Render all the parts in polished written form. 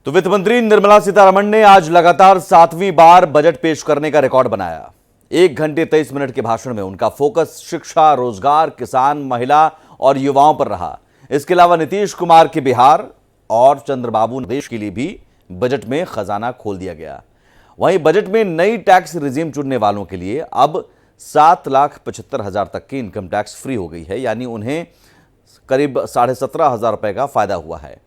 तो वित्त मंत्री निर्मला सीतारमण ने आज लगातार 7वीं बार बजट पेश करने का रिकॉर्ड बनाया। 1 घंटे 23 मिनट के भाषण में उनका फोकस शिक्षा, रोजगार, किसान, महिला और युवाओं पर रहा। इसके अलावा नीतीश कुमार के बिहार और चंद्रबाबू देश के लिए भी बजट में खजाना खोल दिया गया। वहीं बजट में नई टैक्स रिजीम चुनने वालों के लिए अब 7,75,000 तक की इनकम टैक्स फ्री हो गई है, यानी उन्हें करीब 17,500 रुपए का फायदा हुआ है।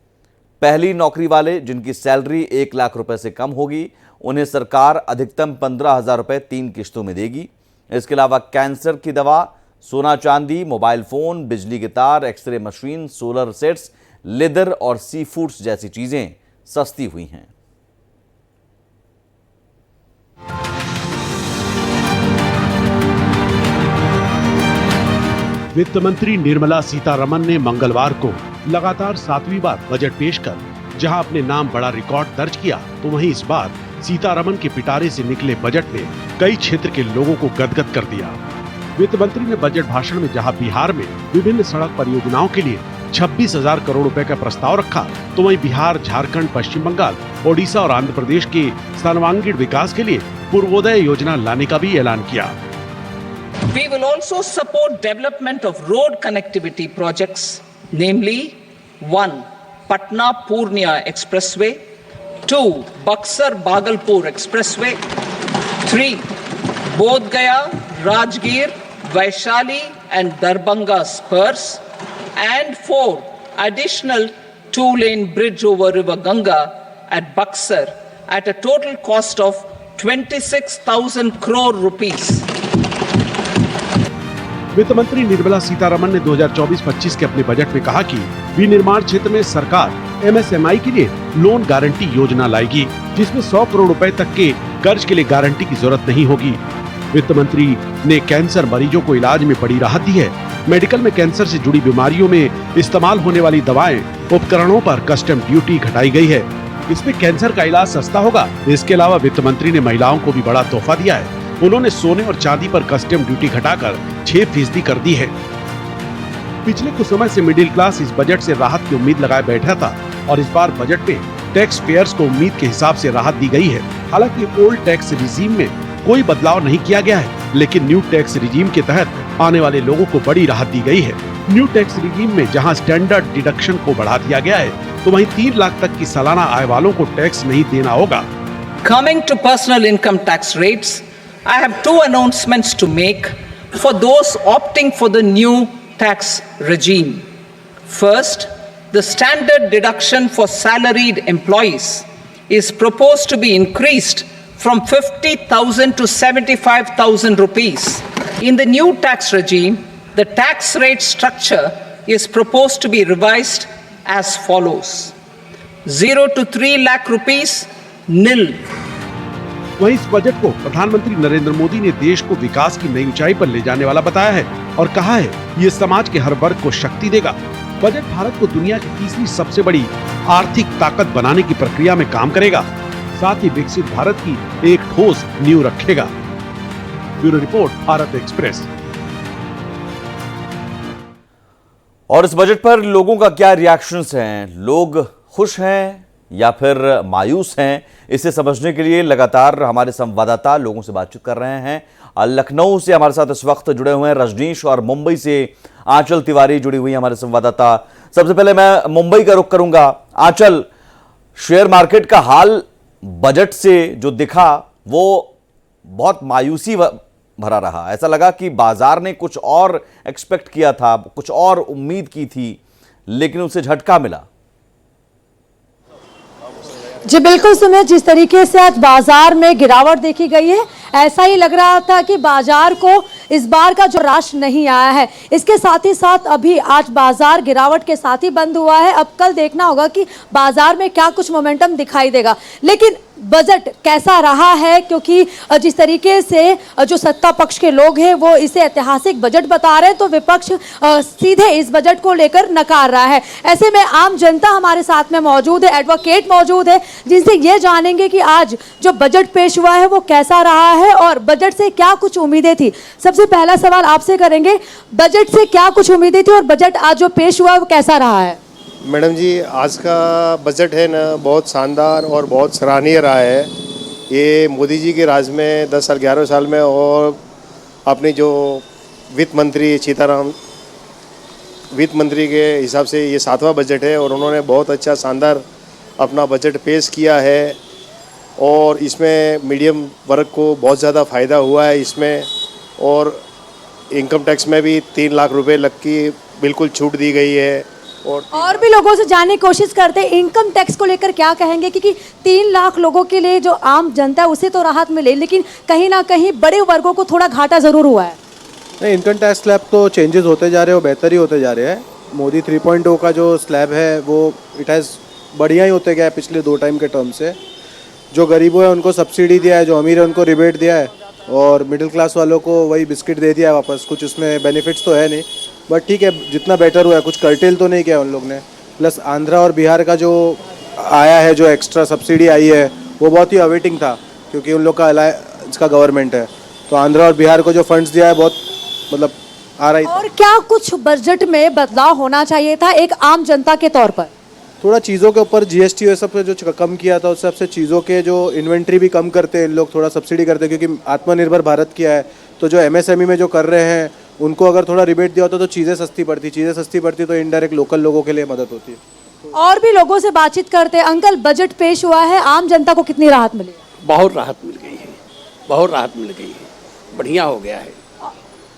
पहली नौकरी वाले जिनकी सैलरी 1 लाख रुपए से कम होगी, उन्हें सरकार अधिकतम 15,000 रुपए 3 किश्तों में देगी। इसके अलावा कैंसर की दवा, सोना चांदी, मोबाइल फोन, बिजली के तार, x ray machine, solar sets, leather और सी फूड्स जैसी चीजें सस्ती हुई हैं। वित्त मंत्री निर्मला सीतारमण ने मंगलवार को लगातार 7वीं बार बजट पेश कर जहां अपने नाम बड़ा रिकॉर्ड दर्ज किया, तो वहीं इस बार सीतारमण के पिटारे से निकले बजट ने कई क्षेत्र के लोगों को गदगद कर दिया। वित्त मंत्री ने बजट भाषण में जहां बिहार में विभिन्न सड़क परियोजनाओं के लिए 26,000 करोड़ रुपए का प्रस्ताव रखा, तो वहीं बिहार, झारखंड, पश्चिम बंगाल, ओडिशा और आंध्र प्रदेश के सर्वांगीण विकास के लिए पूर्वोदय योजना लाने का भी ऐलान किया। We will also support development of road connectivity projects, namely 1. Patna-Purnia Expressway, 2. Buxar-Bhagalpur Expressway, 3. Bodh Gaya, Rajgir, Vaishali and Darbhanga spurs, and 4. Additional 2-lane bridge over River Ganga at Buxar at a total cost of 26,000 crore rupees. वित्त मंत्री निर्मला सीतारमण ने 2024-25 के अपने budget में कहा कि विनिर्माण क्षेत्र में सरकार MSMI के लिए लोन गारंटी योजना लाएगी, जिसमें 100 करोड़ रुपए तक के कर्ज के लिए गारंटी की जरूरत नहीं होगी। वित्त मंत्री ने कैंसर मरीजों को इलाज में बड़ी राहत दी है। मेडिकल में कैंसर से जुड़ी बीमारियों में इस्तेमाल होने वाली दवाएं, उपकरणों पर कस्टम ड्यूटी घटाई गई है। इसमें कैंसर का इलाज सस्ता होगा। इसके अलावा वित्त मंत्री ने महिलाओं को भी बड़ा तोहफा दिया है। उन्होंने सोने और चांदी पर कस्टम ड्यूटी घटाकर 6% कर दी है। पिछले कुछ समय से मिडिल क्लास इस बजट से राहत की उम्मीद लगाए बैठा था और इस बार बजट में टैक्स पेयर्स को उम्मीद के हिसाब से राहत दी गई है। हालांकि ओल्ड टैक्स रिजीम में कोई बदलाव नहीं किया गया है, लेकिन न्यू टैक्स रिजीम के तहत आने वाले लोगों को बड़ी राहत दी गई है। न्यू टैक्स रिजीम में जहां स्टैंडर्ड डिडक्शन को बढ़ा दिया गया है, तो वहीं 3 लाख तक की सालाना आय वालों को टैक्स नहीं देना होगा। Coming to personal income tax rates, I have 2 announcements to make for those opting for the new tax regime. First, the standard deduction for salaried employees is proposed to be increased from 50,000 to 75,000 rupees. In the new tax regime, the tax rate structure is proposed to be revised as follows: 0 to 3 lakh rupees, nil. वहीं इस budget को प्रधानमंत्री नरेंद्र मोदी ने देश को विकास की नई ऊंचाई पर ले जाने वाला बताया है और कहा है ये समाज के हर वर्ग को शक्ति देगा। बजट भारत को दुनिया की तीसरी सबसे बड़ी आर्थिक ताकत बनाने की प्रक्रिया में काम करेगा, साथ ही विकसित भारत की एक ठोस नींव रखेगा। Bureau report, Bharat express. और इस बजट पर लोगों का क्या रिएक्शंस हैं? लोग खुश हैं या फिर मायूस हैं? इसे समझने के लिए लगातार हमारे संवाददाता लोगों से बातचीत कर रहे हैं। लखनऊ से हमारे साथ इस वक्त जुड़े हुए हैं रजनीश और मुंबई से आंचल तिवारी जुड़ी हुई है हमारे संवाददाता। सबसे पहले मैं मुंबई का रुख करूंगा। आंचल, शेयर मार्केट का हाल बजट से जो दिखा वो बहुत मायूसी भरा रहा। ऐसा लगा कि बाजार ने कुछ और एक्सपेक्ट किया था, कुछ और उम्मीद की थी, लेकिन उसे झटका मिला। जी बिल्कुल सुमित, जिस तरीके से आज बाजार में गिरावट देखी गई है, ऐसा ही लग रहा था कि बाजार को इस बार का जो राश नहीं आया है। इसके साथ ही साथ अभी आज बाजार गिरावट के साथ ही बंद हुआ है। अब कल देखना होगा कि बाजार में क्या कुछ मोमेंटम दिखाई देगा। लेकिन बजट कैसा रहा है, क्योंकि जिस तरीके से जो सत्ता पक्ष के लोग हैं वो इसे ऐतिहासिक बजट बता रहे हैं, तो विपक्ष सीधे इस बजट को लेकर नकार रहा है। ऐसे में आम जनता हमारे साथ में मौजूद है, एडवोकेट मौजूद है, जिनसे ये जानेंगे कि आज जो बजट पेश हुआ है वो कैसा रहा है और बजट से क्या कुछ उम्मीदें थी। सबसे पहला सवाल आपसे करेंगे, बजट से क्या कुछ उम्मीदें थी और बजट आज जो पेश हुआ वो कैसा रहा है? मैडम जी, आज का बजट है ना बहुत शानदार और बहुत सराहनीय रहा है। ये मोदी जी के राज में 10 साल 11 साल में, और अपने जो वित्त मंत्री सीताराम वित्त मंत्री के हिसाब से ये 7वां बजट है, और उन्होंने बहुत अच्छा शानदार अपना बजट पेश किया है। और इसमें मीडियम वर्ग को बहुत ज़्यादा फ़ायदा हुआ है इसमें, और इनकम टैक्स में भी 3 लाख रुपए लग की बिल्कुल छूट दी गई है। और भी लोगों से जानने की कोशिश करते हैं इनकम टैक्स को लेकर क्या कहेंगे, क्योंकि 3 लाख लोगों के लिए जो आम जनता है उसे तो राहत मिले, लेकिन कहीं ना कहीं बड़े वर्गों को थोड़ा घाटा जरूर हुआ है। नहीं, इनकम टैक्स स्लैब तो चेंजेस होते जा रहे हैं और बेहतर ही होते जा रहे हैं। मोदी 3.0 का जो स्लैब है वो इट हैज़ बढ़िया ही होते गया है पिछले 2 टाइम के टर्म से। जो गरीबों है उनको सब्सिडी दिया है, जो अमीर है उनको रिबेट दिया है, और मिडिल क्लास वालों को वही बिस्किट दे दिया है वापस। कुछ उसमें बेनिफिट्स तो है नहीं, बट ठीक है, जितना बेटर हुआ है। कुछ कर्टेल तो नहीं किया उन लोग ने। प्लस आंध्रा और बिहार का जो आया है, जो एक्स्ट्रा सब्सिडी आई है, वो बहुत ही अवेटिंग था, क्योंकि उन लोग का अलायंस का गवर्नमेंट है। तो आंध्रा और बिहार को जो फंड्स दिया है बहुत मतलब आ रहा है। और क्या कुछ बजट में बदलाव होना चाहिए था एक आम जनता के तौर पर? थोड़ा चीज़ों के ऊपर जीएसटी ये सब पे जो कम किया था, उस सब से चीज़ों के जो इन्वेंट्री भी कम करते हैं इन लोग, थोड़ा सब्सिडी करते हैं, क्योंकि आत्मनिर्भर भारत किया है। तो जो एमएसएमई में जो कर रहे हैं उनको अगर थोड़ा रिबेट दिया होता तो चीज़ें सस्ती पड़ती तो इनडायरेक्ट लोकल लोगों के लिए मदद होती है। और भी लोगों से बातचीत करते हैं। अंकल, बजट पेश हुआ है, आम जनता को कितनी राहत मिली? बहुत राहत मिल गई है, बहुत राहत मिल गई है, बढ़िया हो गया है।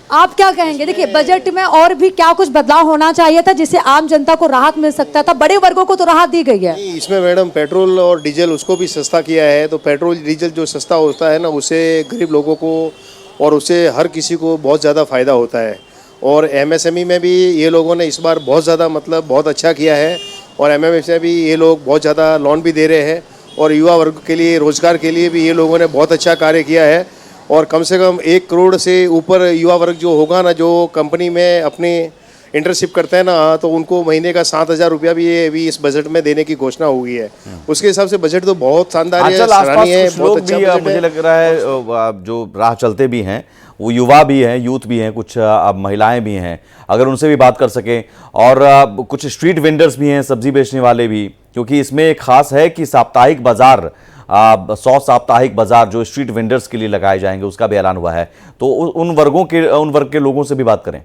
आप क्या कहेंगे? देखिए, बजट में और भी क्या कुछ बदलाव होना चाहिए था जिससे आम जनता को राहत मिल सकता था? बड़े वर्गों को तो राहत दी गई है। इसमें मैडम पेट्रोल और डीजल उसको भी सस्ता किया है। तो पेट्रोल डीजल जो सस्ता होता है ना, उससे गरीब लोगों को और उससे हर किसी को बहुत ज़्यादा फ़ायदा होता है। और एमएसएमई में भी ये लोगों ने इस बार बहुत ज़्यादा मतलब बहुत अच्छा किया है, और एमएसएमई में भी ये लोग बहुत ज़्यादा लोन भी दे रहे हैं, और युवा वर्ग के लिए रोज़गार के लिए भी ये लोगों ने बहुत अच्छा कार्य किया है। और कम से कम 1 करोड़ से ऊपर युवा वर्ग जो होगा ना, जो कंपनी में अपनी इंटर्नशिप करते हैं ना, तो उनको महीने का 7,000 रुपया भी ये अभी इस बजट में देने की घोषणा हुई है। उसके हिसाब से बजट तो बहुत शानदार है, सराहनीय है, बहुत अच्छा बजट है। मुझे लग रहा है जो राह चलते भी हैं वो युवा भी हैं, यूथ भी हैं, कुछ महिलाएं भी हैं, अगर उनसे भी बात कर सकें। और कुछ स्ट्रीट वेंडर्स भी हैं, सब्जी बेचने वाले भी, क्योंकि इसमें एक खास है कि साप्ताहिक बाजार 100 साप्ताहिक बाजार जो स्ट्रीट वेंडर्स के लिए लगाए जाएंगे उसका भी ऐलान हुआ है। तो उन वर्ग के लोगों से भी बात करें।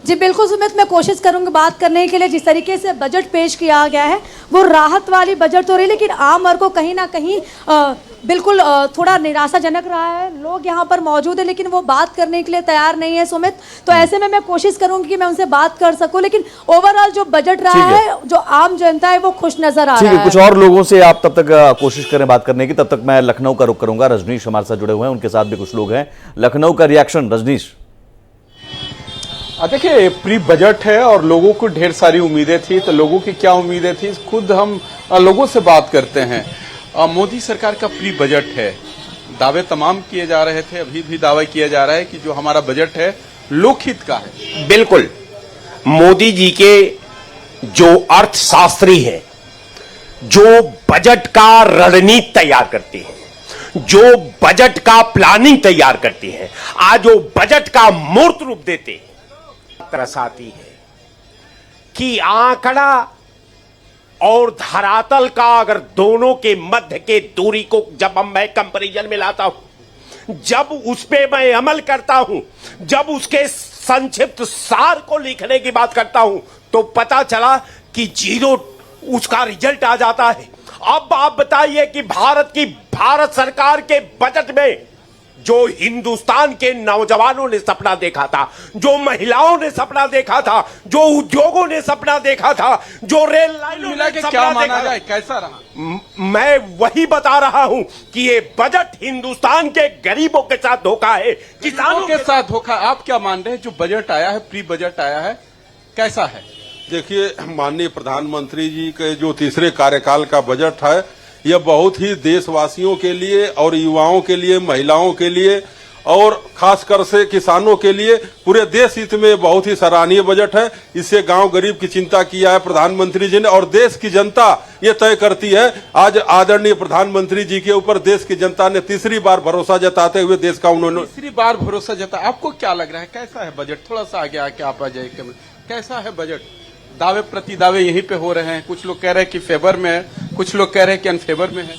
जी बिल्कुल सुमित, मैं कोशिश करूंगी बात करने के लिए। जिस तरीके से बजट पेश किया गया है वो राहत वाली बजट तो रही, लेकिन आम वर्ग को कहीं ना कहीं बिल्कुल थोड़ा निराशाजनक रहा है। लोग यहाँ पर मौजूद है लेकिन वो बात करने के लिए तैयार नहीं है सुमित। तो ऐसे में मैं कोशिश करूंगी कि मैं उनसे बात कर सकूं, लेकिन ओवरऑल जो बजट रहा है, जो आम जनता है वो खुश नजर आ रहा है। कुछ और लोगों से आप तब तक कोशिश करें बात करने की, तब तक मैं लखनऊ का रुख करूंगा। रजनीश हमारे साथ जुड़े हुए हैं, उनके साथ भी कुछ लोग हैं। लखनऊ का रिएक्शन, रजनीश। देखिए, प्री बजट है और लोगों को ढेर सारी उम्मीदें थी। तो लोगों की क्या उम्मीदें थी, खुद हम लोगों से बात करते हैं। मोदी सरकार का प्री बजट है, दावे तमाम किए जा रहे थे, अभी भी दावा किया जा रहा है कि जो हमारा बजट है लोकहित का है। बिल्कुल, मोदी जी के जो अर्थशास्त्री हैं, जो बजट का रणनीति तैयार करते हैं, जो बजट का प्लानिंग तैयार करते हैं, आज वो बजट का मूर्त रूप देते हैं। तरसाती है कि आंकड़ा और धरातल का अगर दोनों के मध्य के दूरी को जब मैं कंपैरिजन में लाता हूं, जब उस पे मैं अमल करता हूं, जब उसके संक्षिप्त सार को लिखने की बात करता हूं, तो पता चला कि 0 उसका रिजल्ट आ जाता है। अब आप बताइए कि भारत सरकार के बजट में जो हिंदुस्तान के नौजवानों ने सपना देखा था, जो महिलाओं ने सपना देखा था, जो उद्योगों ने सपना देखा था, जो रेल लाइनों ने सपना देखा था, कैसा रहा? मैं वही बता रहा हूं कि ये बजट हिंदुस्तान के गरीबों के साथ धोखा है, किसानों के साथ धोखा। आप क्या मान रहे हैं, जो बजट आया है, प्री बजट आया है, कैसा है? देखिए, माननीय प्रधानमंत्री जी के जो तीसरे कार्यकाल का बजट है, यह बहुत ही देशवासियों के लिए और युवाओं के लिए, महिलाओं के लिए और खासकर से किसानों के लिए पूरे देश हित में बहुत ही सराहनीय बजट है। इससे गांव गरीब की चिंता किया है प्रधानमंत्री जी ने, और देश की जनता ये तय करती है। आज आदरणीय प्रधानमंत्री जी के ऊपर देश की जनता ने तीसरी बार भरोसा जताते हुए देश का उन्होंने तीसरी बार भरोसा जताया। आपको क्या लग रहा है, कैसा है बजट? थोड़ा सा आगे आके आप आ जाए, कैसा है बजट? दावे प्रति दावे यहीं पे हो रहे हैं। कुछ लोग कह रहे हैं कि फेवर में है, कुछ लोग कह रहे हैं कि अनफेवर में है।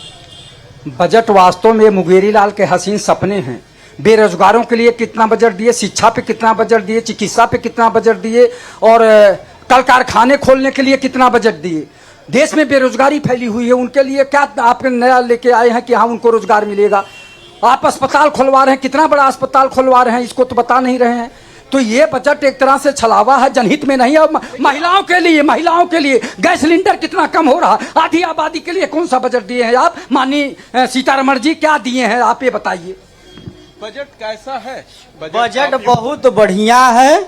बजट वास्तव में मुंगेरी लाल के हसीन सपने हैं। बेरोजगारों के लिए कितना बजट दिए, शिक्षा पे कितना बजट दिए, चिकित्सा पे कितना बजट दिए, और कल कारखाने खोलने के लिए कितना बजट दिए। देश में बेरोजगारी फैली हुई है, उनके लिए क्या आप नया लेके आए हैं कि हाँ उनको रोजगार मिलेगा। आप अस्पताल खुलवा रहे हैं, कितना बड़ा अस्पताल खुलवा रहे हैं, इसको तो बता नहीं रहे हैं। तो ये बजट एक तरह से छलावा है, जनहित में नहीं है। महिलाओं के लिए गैस सिलेंडर कितना कम हो रहा, आधी आबादी के लिए कौन सा बजट दिए हैं आप माननीय सीतारमण जी, क्या दिए हैं आप ये बताइए। बजट कैसा है? बजट बहुत बढ़िया है।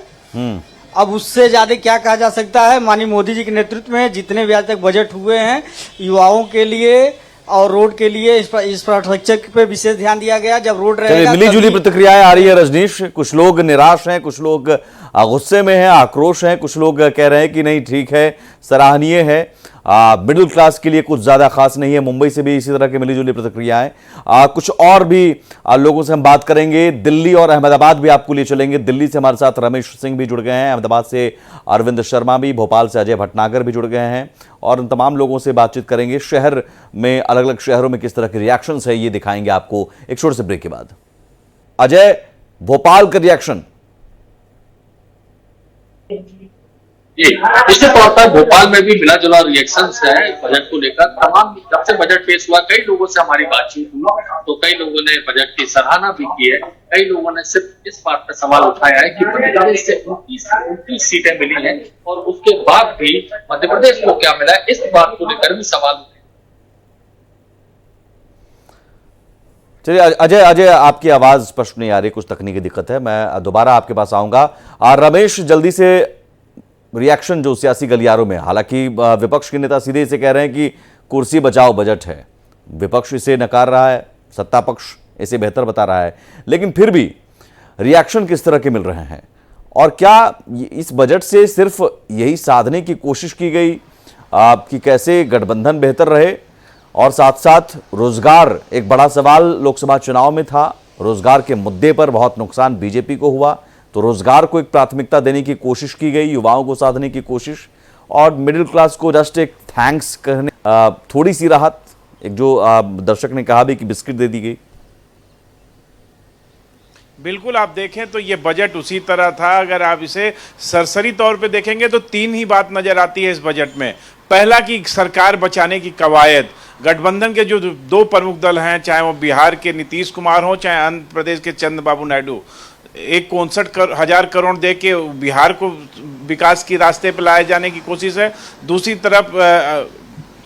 अब उससे ज्यादा क्या कहा जा सकता है। माननीय मोदी जी के नेतृत्व में जितने भी आज तक बजट हुए हैं, युवाओं के लिए और रोड के लिए इंफ्रास्ट्रक्चर पे विशेष ध्यान दिया गया। जब रोड रहेगा, मिली जुली प्रतिक्रियाएं आ रही है रजनीश। कुछ लोग निराश हैं, कुछ लोग गुस्से में हैं, आक्रोश हैं, कुछ लोग कह रहे हैं कि नहीं ठीक है, सराहनीय है। मिडिल क्लास के लिए कुछ ज्यादा खास नहीं है। मुंबई से भी इसी तरह की मिली जुली प्रतिक्रियाएं। कुछ और भी लोगों से हम बात करेंगे। दिल्ली और अहमदाबाद भी आपको लिए चलेंगे। दिल्ली से हमारे साथ रमेश सिंह भी जुड़ गए हैं, अहमदाबाद से अरविंद शर्मा भी, भोपाल से अजय भटनागर भी जुड़ गए हैं, और उन तमाम लोगों से बातचीत करेंगे। शहर में, अलग अलग शहरों में किस तरह के रिएक्शंस है ये दिखाएंगे आपको एक छोटे से ब्रेक के बाद। अजय, भोपाल का रिएक्शन। निश्चित तौर पर भोपाल में भी मिला जुला रिएक्शन है बजट को लेकर। तमाम जब से बजट पेश हुआ, कई लोगों से हमारी बातचीत हुई, तो कई लोगों ने बजट की सराहना भी की है। कई लोगों ने सिर्फ इस बात पर सवाल उठाया है कि मध्य प्रदेश से 29 सीटें मिली हैं और उसके बाद भी मध्य प्रदेश को क्या मिला है, इस बात को लेकर भी सवाल। चलिए अजय, आपकी आवाज स्पष्ट नहीं आ रही, कुछ तकनीकी दिक्कत है, मैं दोबारा आपके पास आऊंगा। रमेश, जल्दी से रिएक्शन जो सियासी गलियारों में, हालांकि विपक्ष के नेता सीधे इसे कह रहे हैं कि कुर्सी बचाओ बजट है, विपक्ष इसे नकार रहा है, सत्ता पक्ष इसे बेहतर बता रहा है, लेकिन फिर भी रिएक्शन किस तरह के मिल रहे हैं? और क्या इस बजट से सिर्फ यही साधने की कोशिश की गई कि कैसे गठबंधन बेहतर रहे, और साथ साथ रोजगार एक बड़ा सवाल लोकसभा चुनाव में था, रोजगार के मुद्दे पर बहुत नुकसान बीजेपी को हुआ, तो रोजगार को एक प्राथमिकता देने की कोशिश की गई, युवाओं को साधने की कोशिश, और मिडिल क्लास को जस्ट एक थैंक्स कहने, थोड़ी सी राहत, एक जो दर्शक ने कहा भी कि बिस्किट दे दी गई। बिल्कुल, आप देखें तो ये बजट उसी तरह था। अगर आप इसे सरसरी तौर पे देखेंगे तो तीन ही बात नजर आती है इस बजट में। पहला कि सरकार बचाने की कवायद, गठबंधन के जो दो प्रमुख दल हैं, चाहे वो बिहार के नीतीश कुमार हो, चाहे आंध्र प्रदेश के चंद्रबाबू नायडू, 61,000 करोड़ दे के बिहार को विकास के रास्ते पर लाए जाने की कोशिश है। दूसरी तरफ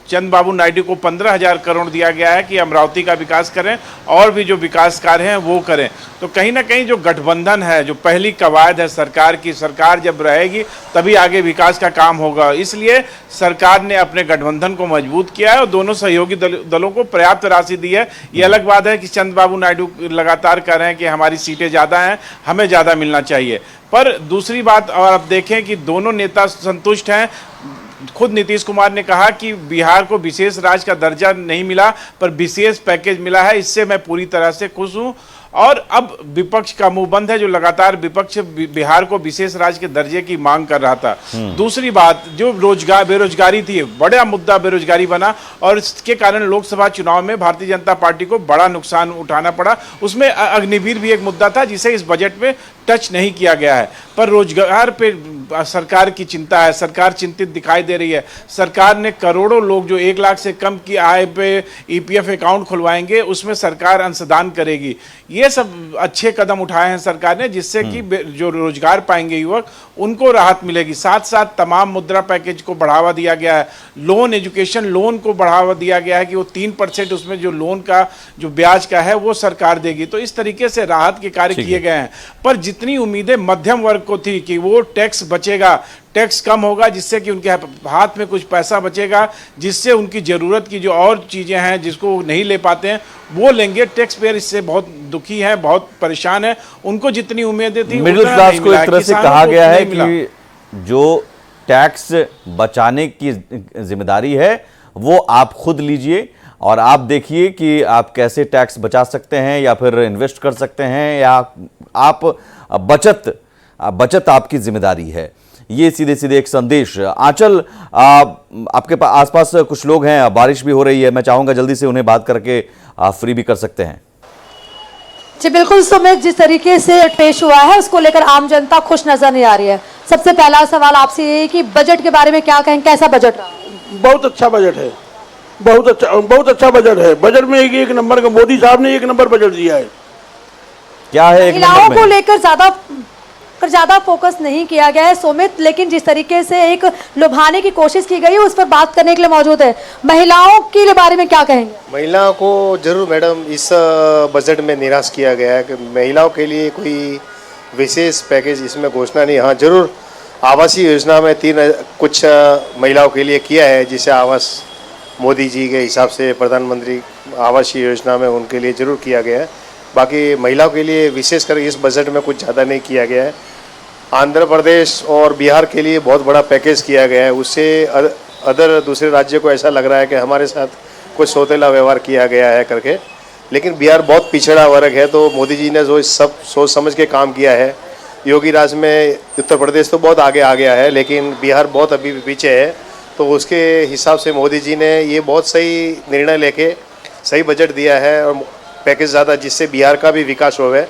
चंद्रबाबू नायडू को 15,000 करोड़ दिया गया है कि अमरावती का विकास करें और भी जो विकास कार्य हैं वो करें। तो कहीं ना कहीं जो गठबंधन है, जो पहली कवायद है सरकार की, सरकार जब रहेगी तभी आगे विकास का काम होगा, इसलिए सरकार ने अपने गठबंधन को मजबूत किया है और दोनों सहयोगी दलों को पर्याप्त राशि दी है। ये अलग बात है कि चंद्रबाबू नायडू लगातार कह रहे हैं कि हमारी सीटें ज़्यादा हैं, हमें ज़्यादा मिलना चाहिए। पर दूसरी बात, और आप देखें कि दोनों नेता संतुष्ट हैं। खुद नीतीश कुमार ने कहा कि बिहार को विशेष राज्य का दर्जा नहीं मिला पर विशेष पैकेज मिला है, इससे मैं पूरी तरह से खुश हूं। और अब विपक्ष का मुंह बंद है, जो लगातार विपक्ष बिहार को विशेष राज्य के दर्जे की मांग कर रहा था। दूसरी बात, जो बेरोजगारी थी, बड़ा मुद्दा बेरोजगारी बना और इसके कारण लोकसभा चुनाव में भारतीय जनता पार्टी को बड़ा नुकसान उठाना पड़ा। उसमें अग्निवीर भी एक मुद्दा था जिसे इस बजट में टच नहीं किया गया है। पर रोजगार पे सरकार की चिंता है, सरकार चिंतित दिखाई दे रही है। सरकार ने करोड़ों लोग जो 1 लाख से कम की आय पे ईपीएफ अकाउंट खुलवाएंगे, उसमें सरकार अंशदान करेगी। ये सब अच्छे कदम उठाए हैं सरकार ने, जिससे कि जो रोजगार पाएंगे युवक, उनको राहत मिलेगी। साथ साथ तमाम मुद्रा पैकेज को बढ़ावा दिया गया है। लोन, एजुकेशन लोन को बढ़ावा दिया गया है कि वो 3% उसमें जो लोन का जो ब्याज का है वो सरकार देगी। तो इस तरीके से राहत के कार्य किए गए हैं। पर जितनी उम्मीदें मध्यम वर्ग को थी कि वो टैक्स बचेगा, टैक्स कम होगा, जिससे कि उनके हाथ में कुछ पैसा बचेगा, जिससे उनकी ज़रूरत की जो और चीज़ें हैं जिसको वो नहीं ले पाते हैं वो लेंगे। टैक्स पेयर इससे बहुत दुखी है, बहुत परेशान है। उनको जितनी उम्मीदें थी, मिडिल क्लास को एक तरह से कहा गया है कि जो टैक्स बचाने की जिम्मेदारी है वो आप खुद लीजिए और आप देखिए कि आप कैसे टैक्स बचा सकते हैं या फिर इन्वेस्ट कर सकते हैं, या आप बचत आपकी जिम्मेदारी है। ये सीधे सीधे एक संदेश। आंचल, आपके आसपास कुछ लोग हैं, बारिश भी हो रही है, मैं चाहूंगा जल्दी से उन्हें बात करके आप फ्री भी कर सकते हैं। जी बिल्कुल सुमित, जिस तरीके से पेश हुआ है उसको लेकर आम जनता खुश नजर नहीं आ रही है। सबसे पहला सवाल आपसे ये है कि बजट के बारे में क्या कहें, कैसा बजट रहा? बहुत अच्छा बजट है, बहुत अच्छा बजट है। बजट में एक नंबर का मोदी साहब ने एक नंबर बजट दिया है। क्या है एक महिलाओं नंबर को में? लेकर ज्यादा फोकस नहीं किया गया है सुमित, लेकिन जिस तरीके से एक लुभाने की कोशिश की गई है उस पर बात करने के लिए मौजूद है। महिलाओं के बारे में क्या कहेंगे? महिलाओं को जरूर मैडम इस बजट में निराश किया गया है कि महिलाओं के लिए कोई विशेष पैकेज इसमें घोषणा नहीं। हाँ जरूर आवासीय योजना में कुछ महिलाओं के लिए किया है, जिसे आवास मोदी जी के हिसाब से प्रधानमंत्री आवासीय योजना में उनके लिए जरूर किया गया है। बाकी महिलाओं के लिए विशेषकर इस बजट में कुछ ज़्यादा नहीं किया गया है। आंध्र प्रदेश और बिहार के लिए बहुत बड़ा पैकेज किया गया है, उससे दूसरे राज्यों को ऐसा लग रहा है कि हमारे साथ कुछ सौतेला व्यवहार किया गया है करके। लेकिन बिहार बहुत पिछड़ा वर्ग है, तो मोदी जी ने जो सब सोच समझ के काम किया है। योगी राज में उत्तर प्रदेश तो बहुत आगे आ गया है, लेकिन बिहार बहुत अभी भी पीछे है, तो उसके हिसाब से मोदी जी ने ये बहुत सही निर्णय लेके सही बजट दिया है और पैकेज ज़्यादा, जिससे बिहार का भी विकास होवे।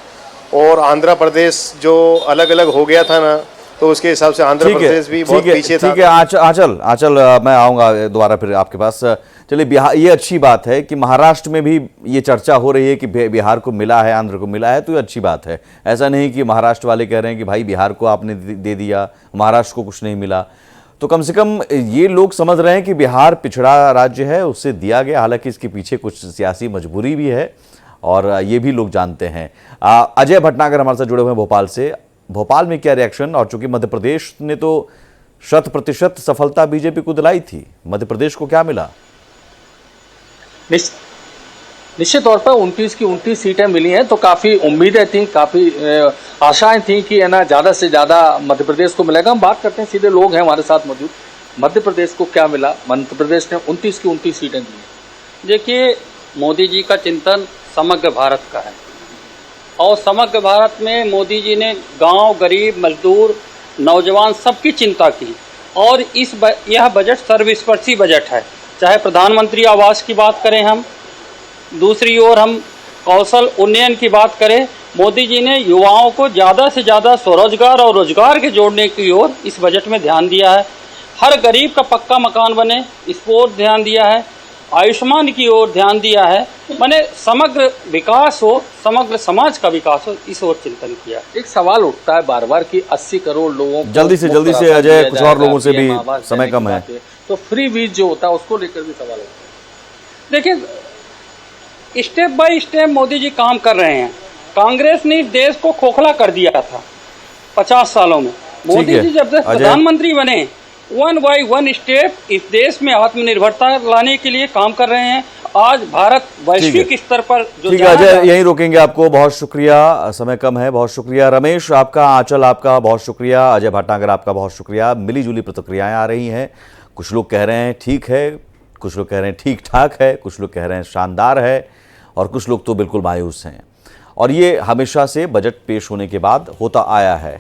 और आंध्र प्रदेश जो अलग अलग हो गया था ना, तो उसके हिसाब से आंध्र प्रदेश भी बहुत पीछे था। ठीक है आंचल, मैं आऊँगा दोबारा फिर आपके पास। चलिए, बिहार, ये अच्छी बात है कि महाराष्ट्र में भी ये चर्चा हो रही है कि बिहार को मिला है, आंध्र को मिला है, तो ये अच्छी बात है। ऐसा नहीं कि महाराष्ट्र वाले कह रहे हैं कि भाई बिहार को आपने दे दिया, महाराष्ट्र को कुछ नहीं मिला। तो कम से कम ये लोग समझ रहे हैं कि बिहार पिछड़ा राज्य है, उससे दिया गया। हालांकि इसके पीछे कुछ सियासी मजबूरी भी है और ये भी लोग जानते हैं। अजय भटनागर हमारे साथ जुड़े हुए हैं भोपाल से। भोपाल में क्या रिएक्शन? और चूंकि मध्य प्रदेश ने तो 100% सफलता बीजेपी को दिलाई थी, मध्य प्रदेश को क्या मिला? निश्चित तौर पर 29 की 29 सीटें मिली हैं, तो काफ़ी उम्मीदें थी, काफ़ी आशाएं थी कि है ना ज़्यादा से ज़्यादा मध्य प्रदेश को मिलेगा। हम बात करते हैं, सीधे लोग हैं हमारे साथ मौजूद। मध्य प्रदेश को क्या मिला? मध्य प्रदेश ने 29 की 29 सीटें दी। देखिए, मोदी जी का चिंतन समग्र भारत का है और समग्र भारत में मोदी जी ने गांव, गरीब, मजदूर, नौजवान सबकी चिंता की। और यह बजट सर्वस्पर्शी बजट है। चाहे प्रधानमंत्री आवास की बात करें, हम दूसरी ओर हम कौशल उन्नयन की बात करें, मोदी जी ने युवाओं को ज़्यादा से ज़्यादा स्वरोजगार और रोजगार के जोड़ने की ओर इस बजट में ध्यान दिया है। हर गरीब का पक्का मकान बने, इस पर ध्यान दिया है। आयुष्मान की ओर ध्यान दिया है। माने समग्र विकास हो, समग्र समाज का विकास हो, इस ओर चिंतन किया। एक सवाल उठता है बार बार कि 80 करोड़ लोगों को जल्दी से अजय, कुछ और लोगों से भी समय कम है, तो फ्री बीज जो होता है उसको लेकर भी सवाल होता है। देखिए, step by step Modi ji काम कर रहे हैं। कांग्रेस ने इस देश को खोखला कर दिया था 50 सालों में। मोदी जी जब प्रधानमंत्री बने, 1 बाय 1 स्टेप इस देश में आत्मनिर्भरता लाने के लिए काम कर रहे हैं। आज भारत वैश्विक स्तर पर जो ठीक है अजय, यहीं रोकेंगे आपको। बहुत शुक्रिया, समय कम है, बहुत शुक्रिया। रमेश आपका, आंचल आपका बहुत शुक्रिया, अजय भटनागर आपका बहुत शुक्रिया। मिली जुली प्रतिक्रियाएं आ रही हैं। कुछ लोग कह रहे हैं ठीक है, कुछ लोग कह रहे हैं ठीक ठाक है, कुछ लोग कह रहे हैं शानदार है, और कुछ लोग तो बिल्कुल मायूस हैं। और ये हमेशा से बजट पेश होने के बाद होता आया है।